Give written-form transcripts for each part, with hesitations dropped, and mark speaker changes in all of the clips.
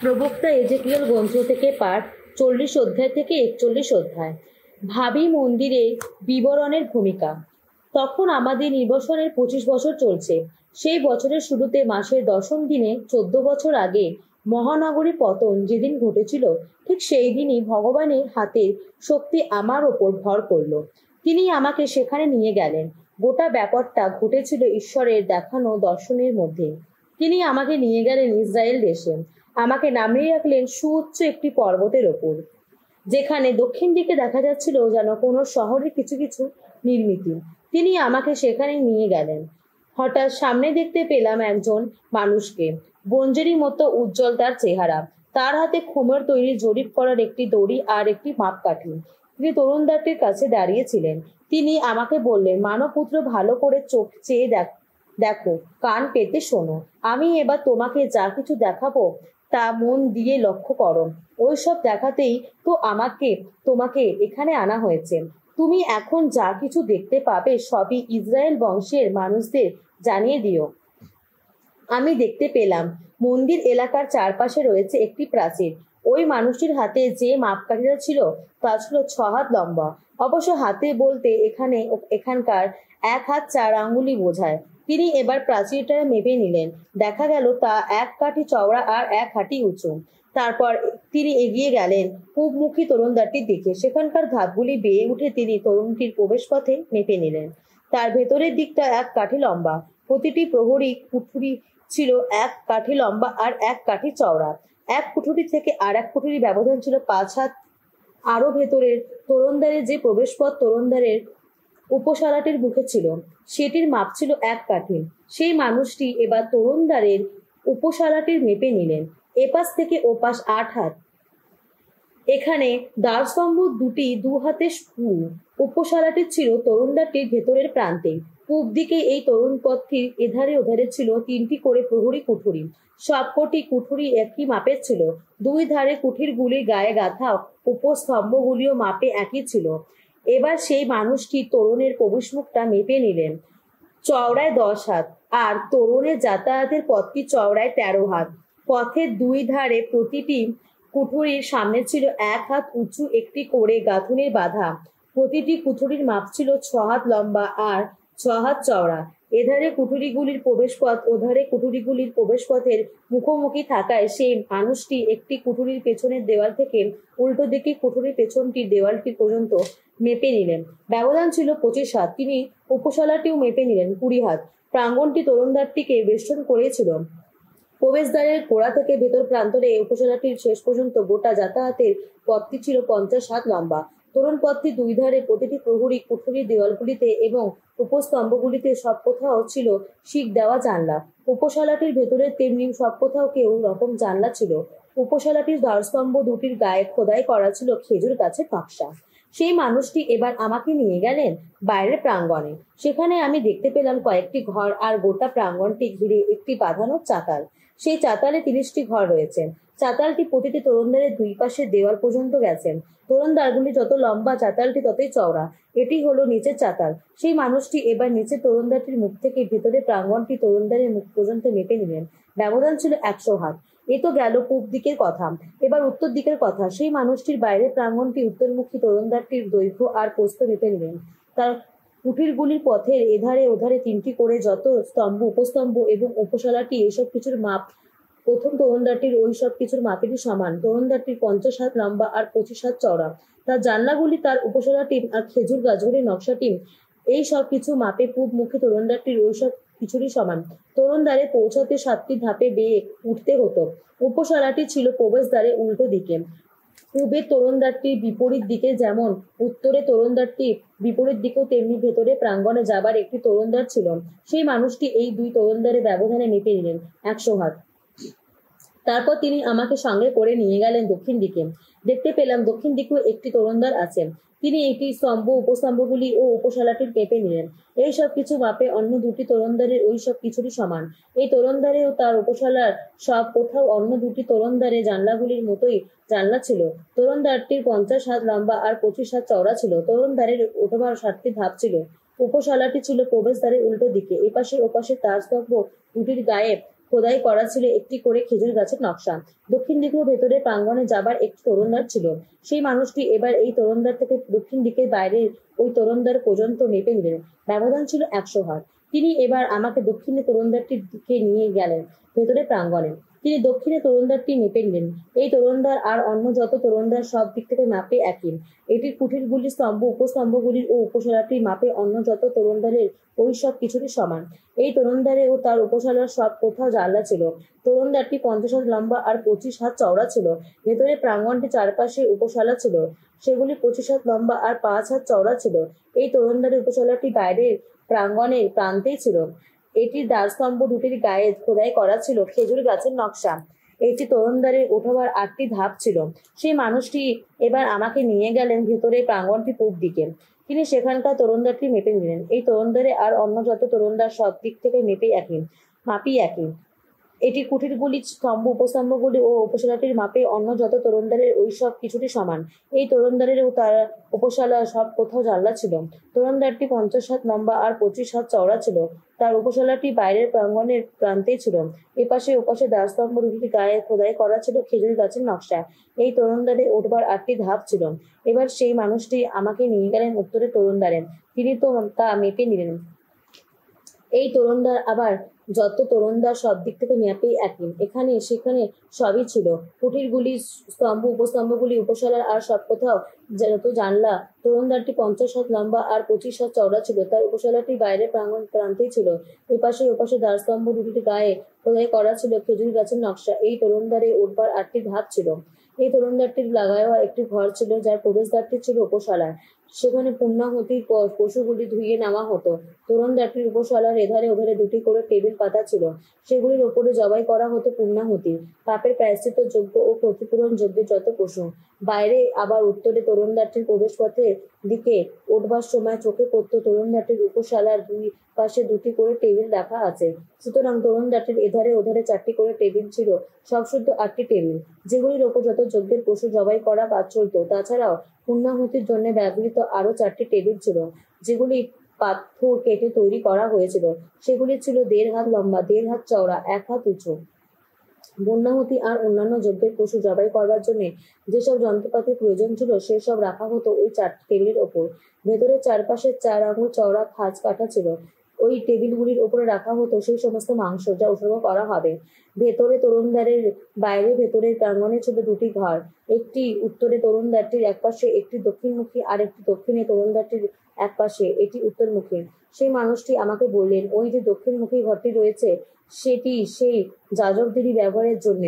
Speaker 1: প্রবক্তা এজেকিয়েল গ্রন্থ থেকে পাঠ 40 অধ্যায় থেকে 41 অধ্যায়। ভাবী মন্দিরে বিবরণের ভূমিকা। তখন আমাদের নির্বাসনের 25 বছর চলছে। সেই বছরের শুরুতে মাসের 10ম দিনে 14 বছর আগে মহানগরী পতন যেদিন ঘটেছিল, ঠিক সেই দিনই ভগবানের হাতের শক্তি আমার ওপর ভর করল। তিনি আমাকে সেখানে নিয়ে গেলেন। গোটা ব্যাপারটা ঘটেছিল ঈশ্বরের দেখানো দর্শনের মধ্যে। তিনি আমাকে নিয়ে গেলেন ইসরায়েল দেশে। আমাকে নামিয়ে রাখলেন সুউচ্চ একটি পর্বতের ওপর, যেখানে দক্ষিণ দিকে দেখা যাচ্ছিল যেন কোনো শহরের কিছু কিছু নির্মিতি। তিনি আমাকে সেখানে নিয়ে গেলেন। হঠাৎ সামনে দেখতে পেলাম একজন মানুষকে। বঞ্জেরি মতো উজ্জ্বল তার চেহারা। তার হাতে খোমের তৈরি জরিপ করার একটি দড়ি আর একটি মাপকাঠি। তিনি তরুণদারটির কাছে দাঁড়িয়েছিলেন। তিনি আমাকে বললেন, মানবপুত্র, ভালো করে চোখ চেয়ে দেখো, কান পেতে শোনো। আমি এবার তোমাকে যা কিছু দেখাবো তা মন দিয়ে লক্ষ্য করো। ওইসব দেখাতেই তো তোমাকে এখানে আনা হয়েছে। তুমি এখন যা কিছু দেখতে পাবে সবই ইসরায়েল বংশের মানুষদের জানিয়ে দিও। আমি দেখতে পেলাম মন্দির এলাকার চারপাশে রয়েছে একটি প্রাচীর। ওই মানুষটির হাতে যে মাপকাঠিটা ছিল তা ছিল 6 হাত লম্বা। অবশ্য হাতে বলতে এখানকার 1 হাত 4 আঙ্গুলই বোঝায়। তিনি এবার প্রাচীরটা মেপে নিলেন। দেখা গেল তা 1 কাঠি চওড়া আর 1 হাঁটি উঁচু। তারপর তিনি এগিয়ে গেলেন পূবমুখী তরুণদ্বারটির দিকে। সেখানকার ধাপগুলি বেয়ে উঠে তিনি তরুণটির প্রবেশপথে মেপে নিলেন। তার ভেতরের দিকটা 1 কাঠি লম্বা। প্রতিটি প্রহরী কুঠুরি ছিল 1 কাঠি লম্বা আর 1 কাঠি চওড়া। এক কুঠুরি থেকে আর এক কুঠুরি ব্যবধান ছিল 5 হাত। আরো ভেতরের তোরণদ্বারে যে প্রবেশপথ তোরণদ্বারের উপসালাটির মুখে ছিল, সেটির মাপ ছিল 1 কাঠি। সেই মানুষটি এবার তোরণদ্বারের উপসালাটির মেপে নিলেন। এপাশ থেকে ওপাশ 8 হাত। এখানে দ্বারস্তম্ভ দুটি 2 হাতে স্ক্রু। উপসালাটি ছিল তরুণদ্বারটির ভেতরের প্রান্তে। পূব দিকে এই তরুণ পথটির এধারে ওধারে ছিল 3টি করে প্রহরী কুঠুরি। সবকটি কুঠুরি একই মাপের ছিল। 2 ধারে কুঠিরগুলির গায়ে গাঁথা উপস্তম্ভগুলিও মাপে একই ছিল। এবার সেই মানুষটি তোরণের প্রবেশমুখটা মেপে নিলেন। চওড়ায় 10 হাত আর তোরণের যাতায়াতের পথটি চওড়ায় 13 হাত। পথের 2 ধারে প্রতিটি কুঠুরির সামনে ছিল 1 হাত উঁচু একটি করে গাঁথুনির বাঁধা। প্রতিটি কুঠুরির মাপ ছিল 6 হাত লম্বা আর 6 হাত চওড়া। এধারে কুঠুরিগুলির প্রবেশপথ ওধারে কুঠুরিগুলির প্রবেশপথের মুখোমুখি থাকায় সেই মানুষটি একটি কুঠুরির পেছনের দেওয়াল থেকে উল্টো দিকে কুঠুরির পেছনটির দেওয়ালটি পর্যন্ত মেপে নিলেন। ব্যবধান ছিল 25 হাত। তিনি উপসালাটিও মেপে নিলেন 20 হাত। প্রাঙ্গণটি তরুণদ্বারটিকে বেষ্টন করেছিল। প্রবেশদ্বারের গোড়া থেকে ভেতর প্রান্তরে উপসালাটির শেষ পর্যন্ত গোটা যাতায়াতের পথটি ছিল 50 হাত লম্বা। তোরণ পথটি 2 ধারে প্রতিটি প্রহরী কুঠুরির দেওয়ালগুলিতে এবং উপস্তম্ভগুলিতে সব কোথাও ছিল শিক দেওয়া জানলা। উপসালাটির ভেতরে তেমনি সব কোথাও কেউ রকম জানলা ছিল। উপসালাটির দ্বারস্তম্ভ দুটির গায়ে খোদাই করা ছিল খেজুর গাছের নকশা। সেই মানুষটি এবার আমাকে নিয়ে গেলেন বাইরের প্রাঙ্গণে। সেখানে আমি দেখতে পেলাম কয়েকটি ঘর আর গোটা প্রাঙ্গণটি ঘিরে একটি বাঁধানো চাতাল। সেই চাতালে 30টি ঘর রয়েছে। চাতালটি প্রতিটি তোরণদ্বারের 2 পাশের দেওয়াল পর্যন্ত গেছেন। তোরণদ্বারগুলি যত লম্বা চাতালটি ততই চওড়া। এটি হলো নিচের চাতাল। সেই মানুষটি এবার নিচের তোরণদ্বারটির মুখ থেকে ভেতরের প্রাঙ্গণটি তোরণদ্বারের মুখ পর্যন্ত মেপে নিলেন। ব্যবধান ছিল 100 হাত। এ তো গেল পূব দিকের কথা। এবার উত্তর দিকের কথা। সেই মানুষটির বাইরের প্রাঙ্গণটি উত্তরমুখী তোরণদ্বারটির দৈর্ঘ্য আর প্রস্থ মেপে নিলেন। তার কুঠিরগুলির পথের এধারে ওধারে 3টি করে যত স্তম্ভ উপস্তম্ভ এবং উপসালাটি এসব কিছুর মাপ প্রথম তোরণদ্বারটির ওই সব কিছুর মাপেরই সমান। তোরণদ্বারটির 50 হাত লম্বা আর 25 হাত চওড়া। তার জানলাগুলি, তার উপসালাটি আর খেজুর গাছগুলির নকশাটি এই সব কিছু মাপে পূবমুখী তোরণদ্বারটির ওই সব কিছুরই সমান। তোরণদ্বারে পৌঁছাতে 7টি ধাপে বেয়ে উঠতে হতো। উপসালাটি ছিল প্রবেশদ্বারে উল্টো দিকে। পূবের তোরণদ্বারটির বিপরীত দিকে যেমন উত্তরে তোরণদ্বারটির বিপরীত দিকেও তেমনি ভেতরে প্রাঙ্গণে যাবার একটি তোরণদ্বার ছিল। সেই মানুষটি এই 2 তোরণদ্বারের ব্যবধানে মেপে নিলেন 100 হাত। তারপর তিনি আমাকে সঙ্গে করে নিয়ে গেলেন দক্ষিণ দিকে। দেখতে পেলাম দক্ষিণ দিকেও একটি তোরণদ্বার আছে। তিনি একটি স্তম্ভ উপস্তম্ভগুলি ও উপসালাটির মেপে নিলেন। এই সব কিছু মাপে অন্য 2টি তোরণদ্বারের ওই সব কিছুরই সমান। এই তোরণদ্বারে ও তার উপসালার সব কোথাও অন্য 2টি তোরণদ্বারে জানলাগুলির মতোই জানলা ছিল। তোরণদ্বারটির 50 হাত লম্বা আর 25 হাত চওড়া ছিল। তোরণদ্বারের ওঠবার 7টি ধাপ ছিল। উপসালাটি ছিল প্রবেশদ্বারের উল্টো দিকে। এপাশে ওপাশে তার স্তম্ভ দুটির গায়ে খোদাই করা ছিল একটি করে খেজুর গাছের নকশা। দক্ষিণ দিকেও ভেতরের প্রাঙ্গণে যাবার একটি তোরণদ্বার ছিল। সেই মানুষটি এবার এই তোরণদ্বার থেকে দক্ষিণ দিকের বাইরের ওই তোরণদ্বার পর্যন্ত মেপে নিলেন। ব্যবধান ছিল 100 হাত। তিনি এবার আমাকে দক্ষিণে তোরণদ্বারটির দিকে নিয়ে গেলেন ভেতরের প্রাঙ্গণে। তিনি দক্ষিণে তোরণদ্বারটি মেপে নিলেন। এই তোরণদ্বার আর অন্য যত তোরণদ্বার সব দিক থেকে মাপে একই। এটির কুঠিরগুলি, স্তম্ভ, উপস্তম্ভগুলির ও উপশালাটির মাপে অন্য যত তোরণদ্বারের ওই সব কিছুরই সমান। এই তোরণদ্বারে ও তার উপশালার সব কোথাও জানলা ছিল। তোরণদ্বারটি 50 হাত লম্বা আর 25 হাত চওড়া ছিল। ভেতরের প্রাঙ্গণটি চারপাশে উপশালা ছিল, সেগুলি 25 হাত লম্বা আর 5 হাত চওড়া ছিল। এই তোরণদ্বারের উপশালাটি বাইরের প্রাঙ্গণের প্রান্তেই ছিল। এটির দ্বারস্তম্ভ দুটির গায়ে খোদাই করা ছিল খেজুর গাছের নকশা। একটি তোরণদ্বারে ওঠাবার 8টি ধাপ ছিল। সেই মানুষটি এবার আমাকে নিয়ে গেলেন ভেতরের প্রাঙ্গণটি পূব দিকে। তিনি সেখানকার তোরণদ্বারটি মেপে নিলেন। এই তোরণদ্বারে আর অন্য যত তোরণদ্বার সব দিক থেকে মাপি একই। এটির কুঠিরগুলি, স্তম্ভ, উপস্তম্ভগুলি ও উপশালাটির মাপে অন্য যত তোরণদ্বারের ওই সব কিছুটি সমান। এই তোরণদ্বারের ও তার উপশালা সব কোথাও জানলা ছিল। তোরণদ্বারটি 50 হাত লম্বা আর 25 হাত চওড়া ছিল। তার উপশালাটি বাইরের প্রাঙ্গণের প্রান্তেই ছিল। এপাশে ওপাশে দ্বারস্তম্ভ দুটি গায়ে খোদাই করা ছিল খেজুর গাছের নকশা। এই তোরণদ্বারে উঠবার 8টি ধাপ ছিল। এবার সেই মানুষটি আমাকে নিয়ে গেলেন উত্তরের তোরণদ্বারে। তিনি তো তা মেপে নিলেন। এই তোরণদ্বার আবার যত তোরণদ্বার সব দিক থেকে মাপে একই। এখানে সেখানে সবই ছিল। কুঠিরগুলি, স্তম্ভ, উপস্তম্ভগুলি, উপশালার আর সব কোথাও যত জানলা। তোরণদ্বারটি 50 হাত লম্বা আর 25 হাত চওড়া ছিল। তার উপশালাটি বাইরের প্রান্তেই ছিল। এপাশে ওপাশে দ্বারস্তম্ভ দুটি গায়ে খোদাই করা ছিল খেজুর গাছের নকশা। এই তোরণদ্বারে উঠবার 8টি ধাপ ছিল। এই তোরণদ্বারটির লাগাইয়া একটি ঘর ছিল, যার প্রবেশদ্বারটি ছিল উপশালায়। সেখানে পূর্ণাহুতির পশুগুলি ধুইয়ে নেওয়া হতো। তোরণদ্বারটির উপশালার এধারে ওধারে দুটি করে টেবিল পাতা ছিল। সেগুলির ওপরে জবাই করা হতো পূর্ণাহুতি, পাপের প্রায়শ্চিত্ত যোগ্য ও ক্ষতিপূরণ যোগ্যের যত পশু। বাইরে আবার উত্তরে তোরণদ্বারটির প্রবেশপথের দিকে উঠবার সময় চোখে পড়ত তোরণদ্বারটির উপশালার দুই পাশে দুটি করে টেবিল রাখা আছে। সুতরাং তোরণদ্বারটির এধারে ওধারে 4টি করে টেবিল ছিল, সব শুদ্ধ 8টি টেবিল, যেগুলির ওপর যত যজ্ঞের পশু জবাই করা কাজ চলত। তাছাড়াও পূর্ণাহুতির জন্য ব্যবহৃত আরো 4টি টেবিল ছিল, যেগুলি পাথর কেটে তৈরি করা হয়েছিল। সেগুলি ছিল 1.5 হাত লম্বা, 1.5 হাত চওড়া, 1 হাত উঁচু। পূর্ণাহুতি আর অন্যান্য যজ্ঞের পশু জবাই করবার জন্য যেসব যন্ত্রপাতির প্রয়োজন ছিল, সেসব রাখা হতো ওই 4টি টেবিলের ওপর। ভেতরের চারপাশে 4 আঙুল চওড়া খাঁজ কাটা ছিল। ওই টেবিলগুলির ওপরে রাখা হতো সেই সমস্ত মাংস যা উৎসর্গ করা হবে। ভেতরে তোরণদ্বারের বাইরে ভেতরের প্রাঙ্গণে ছিল দুটি ঘর, একটি উত্তরে তোরণদ্বারটির একপাশে, একটি দক্ষিণমুখী, আর একটি দক্ষিণে তোরণদ্বারটির একপাশে, এটি উত্তরমুখী। সেই মানুষটি আমাকে বললেন, ওই যে দক্ষিণমুখী ঘরটি রয়েছে, সেটি সেই যাজকদেরই ব্যবহারের জন্য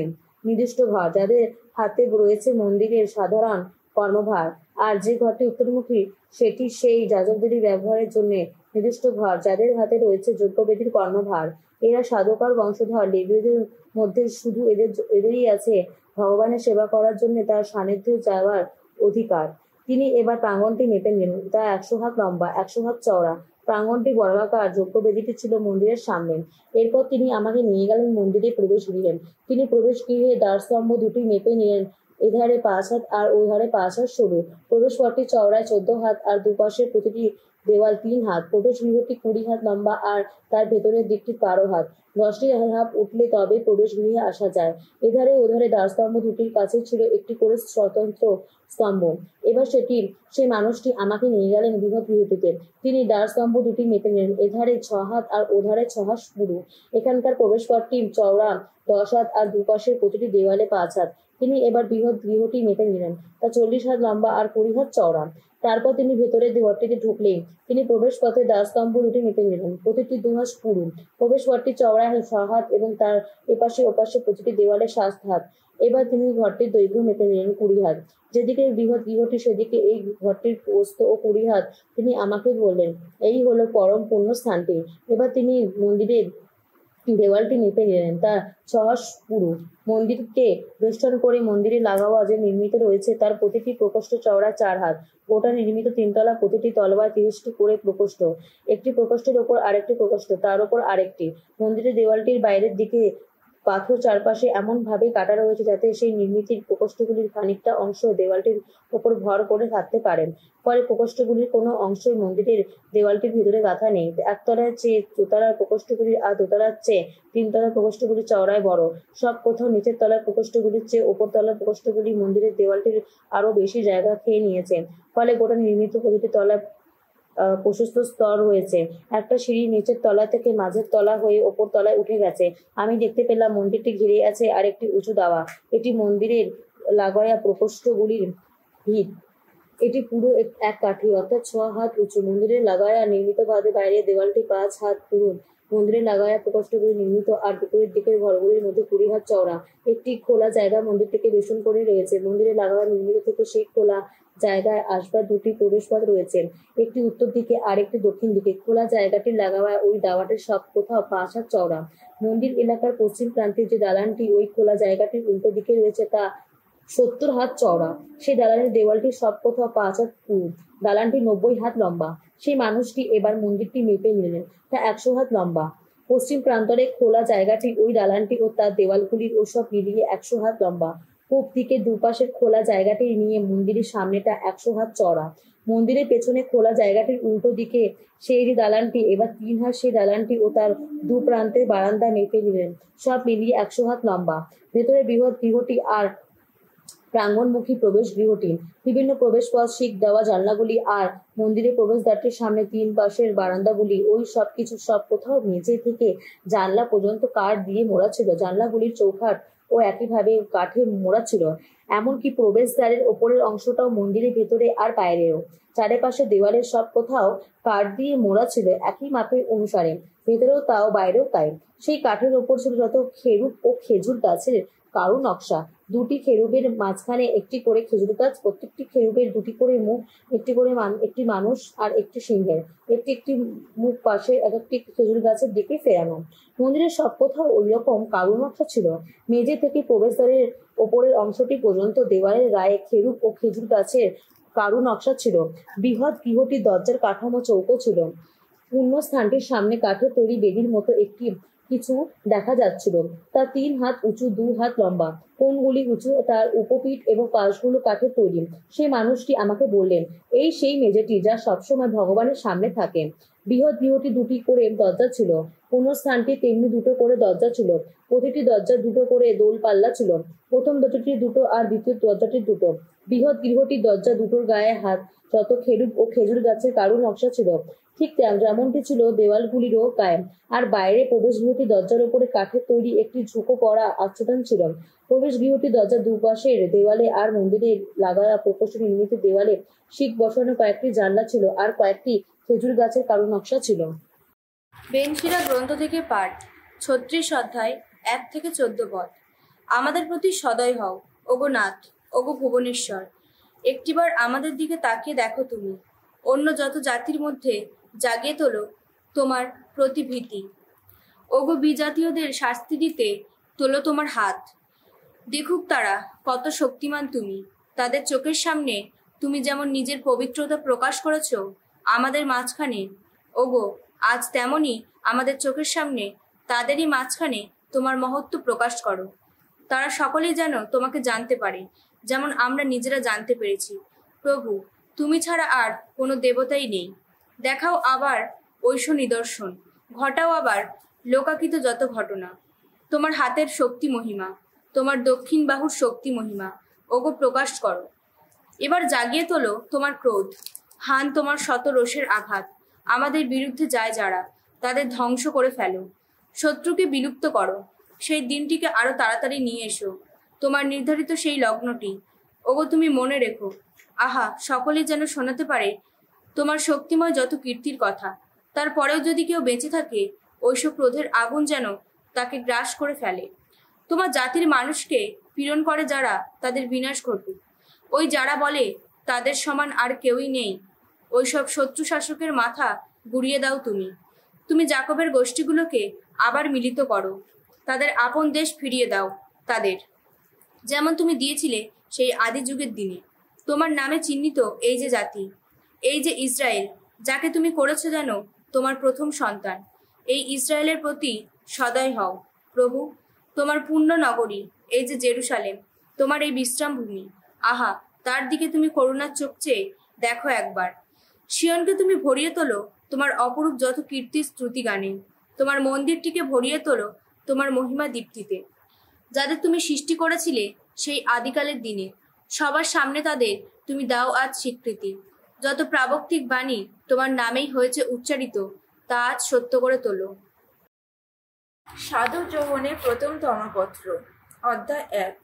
Speaker 1: নির্দিষ্ট ঘর, যাদের হাতে রয়েছে মন্দিরের সাধারণ কর্মভার। আর যে ঘরটি উত্তরমুখী, সেটি সেই যাজকদেরই ব্যবহারের জন্য নির্দিষ্ট ঘর, যাদের হাতে রয়েছে যজ্ঞবেদীর কর্মভার। এরা সাধকার বংশধর। লেবীয়দের মধ্যে শুধু এদেরই আছে ভগবানের সেবা করার জন্য তার সান্নিধ্যে যাওয়ার অধিকার। তিনি এবার প্রাঙ্গণটি মেপে নিলেন। তা 100 হাত লম্বা, 100 হাত চওড়া। প্রাঙ্গণটি বর্গাকার। যজ্ঞবেদীটি ছিল মন্দিরের সামনে। এরপর তিনি আমাকে নিয়ে গেলেন মন্দিরে প্রবেশ গৃহে। তিনি প্রবেশ গৃহে দ্বারস্তম্ভ দুটি মেপে নিলেন। এধারে 5 হাত আর ওধারে 5 হাত সরু। প্রবেশপথটি চওড়ায় 14 হাত আর দুপাশের প্রতিটি দেওয়াল 3 হাত। প্রবেশ গৃহটি 20 হাত লম্বা আর তার ভেতরের দিকটি 12 হাত। 10টি ধাপ উঠলে তবে প্রবেশ গৃহে আসা যায়। এধারে ওধারে দ্বারস্তম্ভ দুটির কাছে ছিল একটি করে স্বতন্ত্র স্তম্ভ। এবার সেই মানুষটি আমাকে নিয়ে গেলেন বৃহৎ গৃহটিতে। তিনি দ্বারস্তম্ভ দুটি মেপে নিলেন। এধারে 6 হাত আর ওধারে 6 হাত পুরু। এখানকার প্রবেশপথটি চওড়া 10 হাত আর দুপাশের প্রতিটি দেওয়ালে 5 হাত। তিনি এবার বৃহৎ গৃহটি মেপে নিলেন। তা 40 হাত লম্বা আর 20 হাত চওড়া। তারপর তিনি ভেতরের ঘরটিতে ঢুকলেন। তিনি প্রবেশপথে দ্বারস্তম্ভ দুটি মেপে নিলেন, প্রতিটি 2 হাত পুরু। প্রবেশপথটি চওড়া 6 হাত এবং তার এপাশে ওপাশে প্রতিটি দেওয়ালে 7 হাত। এবার তিনি ঘরটির দৈর্ঘ্য মেপে নিলেন 20 হাত। যেদিকে বৃহৎ গৃহটি, সেদিকে এই ঘরটির প্রস্থ ও 20 হাত। তিনি আমাকে বললেন, এই হলো পরম পুণ্য স্থানটি। এবার তিনি মন্দিরের দেওয়ালটি মেপে নিলেন। তা 6 হাত পুরু। মন্দিরকে বেষ্টন করে মন্দিরে লাগোয়া যে নির্মিত রয়েছে, তার প্রতিটি প্রকোষ্ঠ চওড়া 4 হাত। গোটা নির্মিত 3 তলা। প্রতিটি তলবায় 30টি করে প্রকোষ্ঠ। একটি প্রকোষ্ঠের ওপর আরেকটি প্রকোষ্ঠ, তার ওপর আরেকটি। মন্দিরের দেওয়ালটির বাইরের দিকে পাথর চারপাশে এমন ভাবে কাটা রয়েছে যাতে সেই নির্মিতির প্রকোষ্ঠগুলির খানিকটা অংশ দেওয়ালটির উপর ভর করে থাকতে পারেন। ফলে প্রকোষ্ঠগুলির কোনো অংশই মন্দিরের দেওয়ালটির ভিতরে গাঁথা নেই। একতলার চেয়ে দোতলার প্রকোষ্ঠগুলির আর দোতলার চেয়ে তিনতলার প্রকোষ্ঠগুলি চওড়ায় বড়। সব কোথাও নিচের তলার প্রকোষ্ঠগুলির চেয়ে ওপর তলার প্রকোষ্ঠগুলি মন্দিরের দেওয়ালটির আরো বেশি জায়গা খেয়ে নিয়েছে। ফলে গোটা নির্মিত প্রতিটি তলা প্রশস্ত স্তর রয়েছে। একটা সিঁড়ি নিচের তলা থেকে মাঝের তলা হয়ে ওপর তলায় উঠে গেছে। আমি দেখতে পেলাম মন্দিরটি ঘিরে আছে আর একটি উঁচু দাওয়া। এটি মন্দিরের লাগায়া প্রকোষ্ঠগুলির ভিত। এটি পুরো এক কাঠি, অর্থাৎ 6 হাত উঁচু। মন্দিরের লাগায়া নির্মিত বাদে বাইরের দেওয়ালটি 5 হাত পুরু। মন্দিরের লাগায়া প্রকোষ্ঠগুলি নির্মিত আর বিপরীত দিকের ঘরগুলির মধ্যে 20 হাত চওড়া। একটি খোলা জায়গা মন্দিরটিকে বেষ্টন করে রয়েছে। মন্দিরের লাগায়া নির্মিত থেকে সেই খোলা জায়গায় আসবার 2টি প্রবেশপথ রয়েছে, একটি উত্তর দিকে আর একটি দক্ষিণ দিকে। খোলা জায়গাটির লাগায়া ওই দাওয়াটির সব কোথাও 5 হাত চওড়া। মন্দির এলাকার পশ্চিম প্রান্তের যে দালানটি ওই খোলা জায়গাটির উল্টো দিকে রয়েছে তা 70 হাত চওড়া। সেই দালানের দেওয়ালটি সব কোথাও 5 হাত পুরু। দালানটি 90 হাত লম্বা। সেই মানুষটি এবার মন্দিরটি মেপে নিলেন, তা 100 হাত লম্বা। পশ্চিম প্রান্তরে খোলা জায়গাটি, ওই দালানটি ও তার দেওয়ালগুলির ওসব মিলিয়ে 100 হাত লম্বা। পূব দিকে দুপাশের খোলা জায়গাটি নিয়ে মন্দিরের সামনেটা 100 হাত চওড়া। মন্দিরের পেছনে খোলা জায়গাটির উল্টো দিকে সেই দালানটি এবার 3 হাত। সেই দালানটি ও তার দু প্রান্তের বারান্দা মেপে নিলেন, সব মিলিয়ে 100 হাত লম্বা। ভেতরে বৃহৎ গৃহটি আর প্রাঙ্গণমুখী প্রবেশ গৃহটি, বিভিন্ন প্রবেশপথ, শিক দেওয়া জানলাগুলি আর মন্দিরের প্রবেশদ্বারটির সামনে 3 পাশের বারান্দাগুলি, ওই সব কিছু সব কোথাও মেঝে থেকে জানলা পর্যন্ত কাঠ দিয়ে মোড়া ছিল। জানলাগুলির চৌখাট ও একইভাবে কাঠে মোড়া ছিল। এমনকি প্রবেশদ্বারের ওপরের অংশটাও মন্দিরের ভেতরে আর বাইরেও। চারিপাশে দেওয়ালের সব কোথাও কাঠ দিয়ে মোড়া ছিল একই মাপের অনুসারে, ভেতরেও তাও বাইরেও তাই। সেই কাঠের ওপর ছিল যত খেরুব ও খেজুর গাছের কারু নকশা। 2টি খেরুবের মাঝখানে একটি করে খেজুর গাছ, প্রত্যেকটি খেরুবের 2টি করে মুখ, একটি করে একটি মানুষ আর একটি সিংহের। একটি একটি মুখ পাশে এক একটি খেজুর গাছের দিকে ফেরানো। মন্দিরের সব কোথাও ওই রকম কারু নকশা ছিল। মেঝে থেকে প্রবেশদ্বারের ওপরের অংশটি পর্যন্ত দেওয়ালের গায়ে খেরুব ও খেজুর গাছের কারু নকশা ছিল। বৃহৎ গৃহটির দরজার কাঠামো চৌকো ছিল। পূর্ণ স্থানটির সামনে কাঠের তৈরি বেদির মতো একটি কিছু দেখা যাচ্ছিল, তা 3 হাত উঁচু, 2 হাত লম্বা। কোণগুলি উঁচু, তার উপপিঠ এবং পাশগুলো কাঠের তৈরি। সেই মানুষটি আমাকে বললেন, এই সেই মেঝেটি যা সবসময় ভগবানের সামনে থাকে। বৃহৎ গৃহটি 2টি করে দরজা ছিল। পূর্ণ স্থানটি তেমনি 2টো করে দরজা ছিল। প্রতিটি দরজা 2টো করে দোল পাল্লা ছিল। প্রথম দরজাটির 2টো আর দ্বিতীয় দরজাটির 2টো। বৃহৎ গৃহটির দরজা 2টোর গায়ে হাত যত খেরুব ও খেজুর গাছের কারু নকশা ছিল, ঠিক যেমনটি ছিল দেওয়ালগুলিরও গায়ে। আর বাইরে প্রবেশ গৃহটি দরজার উপরে কাঠের তৈরি একটি ঝুঁকো পড়া আচ্ছাদন ছিল। প্রবেশ গৃহটি দরজার দুপাশের দেওয়ালে আর মন্দিরের লাগায়া প্রকোষ্ঠ নির্মিত দেওয়ালে শিক বসানো কয়েকটি জানলা ছিল আর কয়েকটি খেজুর গাছের কারু নকশা ছিল।
Speaker 2: বেনশিরা গ্রন্থ থেকে পাঠ, 36 অধ্যায়, 1 থেকে 14 পদ। আমাদের প্রতি সদয় হও, ওগো নাথ, ওগো ভুবনেশ্বর। একটিবার আমাদের দিকে তাকিয়ে দেখো তুমি। অন্য যত জাতির মধ্যে জাগিয়ে তোলো তোমার প্রতিভীতি। ওগো বিজাতীয়দের শাস্তি দিতে তোলো তোমার হাত। দেখুক তারা কত শক্তিমান তুমি। তাদের চোখের সামনে তুমি যেমন নিজের পবিত্রতা প্রকাশ করেছ আমাদের মাঝখানে, ওগো আজ তেমনই আমাদের চোখের সামনে তাদেরই মাঝখানে তোমার মহত্ব প্রকাশ করো। তারা সকলেই যেন তোমাকে জানতে পারে, যেমন আমরা নিজেরা জানতে পেরেছি। প্রভু, তুমি ছাড়া আর কোনো দেবতাই নেই। দেখাও আবার ঐশ নিদর্শন, ঘটাও আবার লোকাকৃত যত ঘটনা। তোমার হাতের শক্তি মহিমা, তোমার দক্ষিণ বাহুর শক্তি মহিমা, ওগো প্রকাশ করো। এবার জাগিয়ে তোলো তোমার ক্রোধ, হান তোমার শত রোষের আঘাত। আমাদের বিরুদ্ধে যায় যারা, তাদের ধ্বংস করে ফেলো। শত্রুকে বিলুপ্ত করো। সেই দিনটিকে আরো তাড়াতাড়ি নিয়ে এসো, তোমার নির্ধারিত সেই লগ্নটি। ওগো তুমি মনে রেখো, আহা সকলেই যেন শোনাতে পারে তোমার শক্তিময় যত কীর্তির কথা। তারপরেও যদি কেউ বেঁচে থাকে, ওইসব ক্রোধের আগুন যেন তাকে গ্রাস করে ফেলে। তোমার জাতির মানুষকে পীড়ন করে যারা, তাদের বিনাশ ঘটুক। ওই যারা বলে তাদের সমান আর কেউই নেই, ওইসব শত্রু শাসকের মাথা গুড়িয়ে দাও তুমি। তুমি জাকবের গোষ্ঠীগুলোকে আবার মিলিত করো, তাদের আপন দেশ ফিরিয়ে দাও তাদের, যেমন তুমি দিয়েছিলে সেই আদি যুগের দিনে। তোমার নামে চিহ্নিত এই যে জাতি, এই যে ইসরায়েল, যাকে তুমি করেছো যেন তোমার প্রথম সন্তান। এই ইসরায়েলের প্রতি সদয় হও প্রভু। তোমার পূর্ণ নগরী, এই যে জেরুসালেম, তোমার এই বিশ্রাম ভূমি, আহা, তার দিকে তুমি করুণার চোখ চেয়ে দেখো একবার। সিয়নকে তুমি ভরিয়ে তোলো তোমার অপরূপ যত কীর্তি স্তুতি গানে, তোমার মন্দিরটিকে ভরিয়ে তোলো তোমার মহিমা দীপ্তিতে। যাদের তুমি সৃষ্টি করেছিলে সেই আদিকালের দিনে, সবার সামনে তাদের তুমি দাও আজ স্বীকৃতি। যত প্রাবক্তিক বাণী তোমার নামেই হয়েছে উচ্চারিত, তা আজ সত্য করে তোলো।
Speaker 3: সাধু যৌবনের প্রথম ধর্মপত্র, অধ্যায় 1।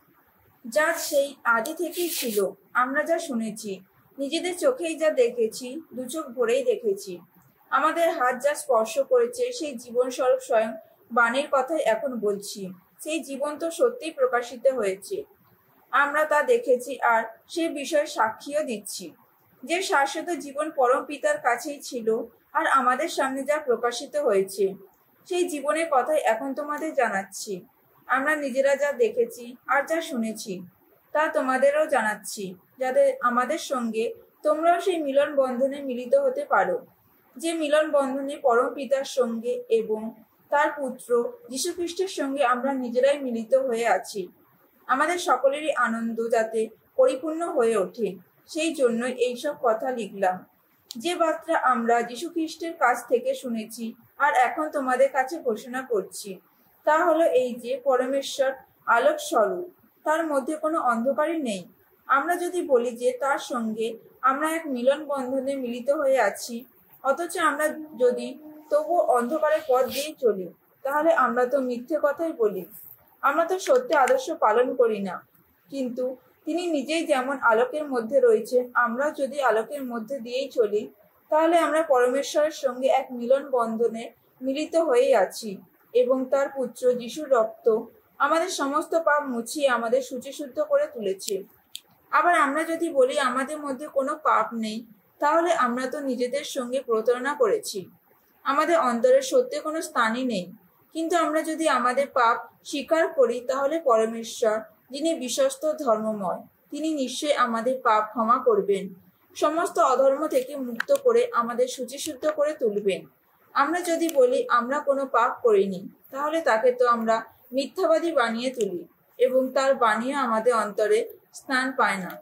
Speaker 3: যা সেই আদি থেকেই ছিল, আমরা যা শুনেছি, নিজেদের চোখেই যা দেখেছি, দু চোখ ভরেই দেখেছি, আমাদের হাত যা স্পর্শ করেছে, সেই জীবন স্বরূপ স্বয়ং বাণীর কথাই এখন বলছি। সেই জীবন তো সত্যিই প্রকাশিত হয়েছে, আমরা তা দেখেছি আর সে বিষয়ে সাক্ষীও দিচ্ছি। যে শাশ্বত জীবন পরম পিতার কাছেই ছিল আর আমাদের সামনে যা প্রকাশিত হয়েছে, সেই জীবনের কথাই এখন তোমাদের জানাচ্ছি। আমরা নিজেরা যা দেখেছি আর যা শুনেছি তা তোমাদেরও জানাচ্ছি, যাতে আমাদের সঙ্গে তোমরাও সেই মিলন বন্ধনে মিলিত হতে পারো, যে মিলন বন্ধনে পরম পিতার সঙ্গে এবং তার পুত্র যীশুখ্রিস্টের সঙ্গে আমরা নিজেরাই মিলিত হয়ে আছি। আমাদের সকলেরই আনন্দ যাতে পরিপূর্ণ হয়ে ওঠে, সেই জন্য এইসব কথা লিখলাম। যে বার্তা আমরা যীশুখ্রিস্টের কাছ থেকে শুনেছি আর এখন তোমাদের কাছে ঘোষণা করছি, তা হলো এই যে পরমেশ্বর আলোক স্বরূপ, তার মধ্যে কোনো অন্ধকারই নেই। আমরা যদি বলি যে তার সঙ্গে আমরা এক মিলন বন্ধনে মিলিত হয়ে আছি, অথচ আমরা যদি তবু অন্ধকারের পথ দিয়েই চলি, তাহলে আমরা তো মিথ্যে কথাই বলি, আমরা তো সত্য আদর্শ পালন করি না। কিন্তু তিনি নিজেই যেমন আলোকের মধ্যে রয়েছেন, আমরা যদি আলোকের মধ্যে দিয়েই চলি, তাহলে আমরা পরমেশ্বরের সঙ্গে এক মিলন বন্ধনে মিলিত হয়েই আছি এবং তার পুত্র যিশুর রক্ত আমাদের সমস্ত পাপ মুছিয়ে আমাদের শুচিশুদ্ধ করে তুলেছে। আবার আমরা যদি বলি আমাদের মধ্যে কোনো পাপ নেই, তাহলে আমরা তো নিজেদের সঙ্গে প্রতারণা করেছি, আমাদের অন্তরের সত্যে কোনো স্থানই নেই। কিন্তু আমরা যদি আমাদের পাপ স্বীকার করি, তাহলে পরমেশ্বর, যিনি বিশ্বস্ত ধর্মময়, তিনি নিশ্চয়ই আমাদের পাপ ক্ষমা করবেন, সমস্ত অধর্ম থেকে মুক্ত করে আমাদের শুচিশুদ্ধ করে তুলবেন। আমরা যদি বলি আমরা কোনো পাপ করিনি, তাহলে তাকে তো আমরা মিথ্যাবাদী বানিয়ে তুলি এবং তার বাণীও আমাদের অন্তরে স্থান পায় না।